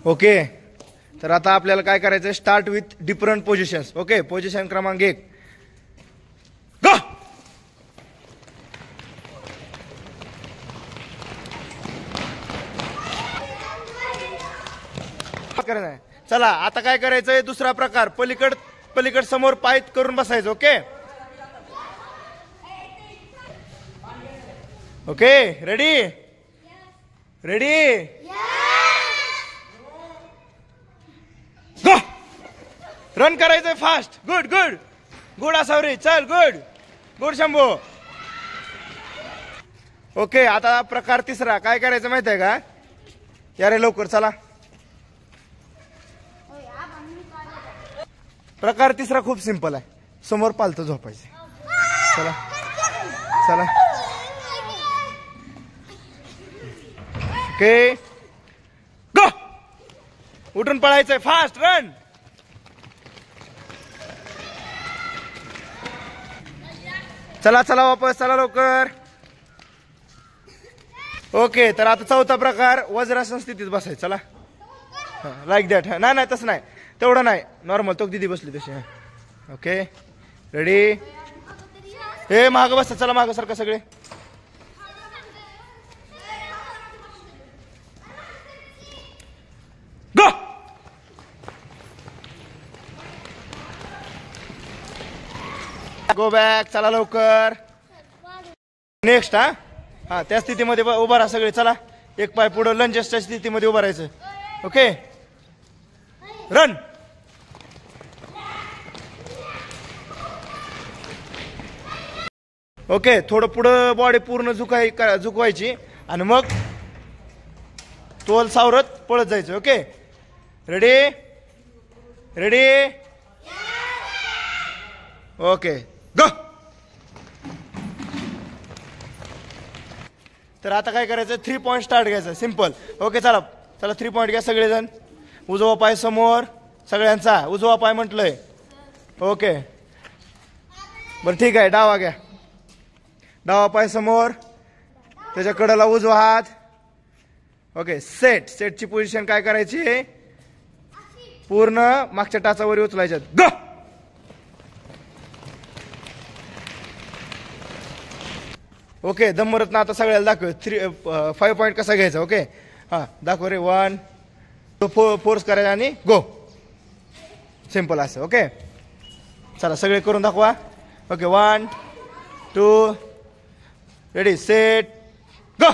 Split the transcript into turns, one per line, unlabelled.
Okay, तर आता आपल्याला काय करायचं, start with different positions. Okay, position क्रमांक 1 गो. चला आता काय करायचंय, दुसरा प्रकार, पलीकड समोर पाय करून बसायचं. Okay okay, ready ready go. Run करायचंय fast. Good good good Asavari, चल गुड गुड शंभू. ओके, आता प्रकार तिसरा काय करायचं माहित आहे का, यारे लवकर चला. प्रकार तिसरा खूप सिंपल आहे, समोर पालतं झोपायचे. चला चला. Okay go. उठून पळायचंय फास्ट, रन. चला चला वापस, चला लवकर. ओके, तर आता चौथा प्रकार, वज्रासन स्थितीत बसायचं. चला, लाईक दॅट. नाही नाही तसं नाही, तेवढं नाही, नॉर्मल तो दिदी बसली तशी. ओके रेडी, हे माग बसा, चला माग सारखं सगळे. गो. गो बॅक, चला लवकर. नेक्स्ट. हा त्या स्थितीमध्ये उभा राहा सगळे. चला, एक पाय पुढं, लंजेसच्या स्थितीमध्ये उभं राहायचं. Okay, run. ओके, थोडं पुढं बॉडी पूर्ण झुकवायची आणि मग तोल सावरत पळत जायचं. Okay ready ready okay go. तर आता काय करायचं, 3 पॉइंट स्टार्ट घ्यायचं, सिंपल. ओके चला चला, 3 पॉइंट घ्या सगळेजण. उजवा पाय समोर सगळ्यांचा, उजवा पाय म्हटलंय. ओके बरं ठीक आहे, डावा घ्या. डावा पाय समोर, त्याच्या कडेला उजवा हात. ओके, सेटची पोझिशन काय करायची, पूर्ण मागच्या टाचावर उचलायच्यात. गो. ओके, दमरत ना आता सगळ्याला दाखव. 5 पॉइंट कसा घ्यायचा. ओके हा दाखव रे. 1 2 फोर्स करायचा आणि गो. सिंपल असं. ओके चला सगळे करून दाखवा. Okay 1 2 ready set go.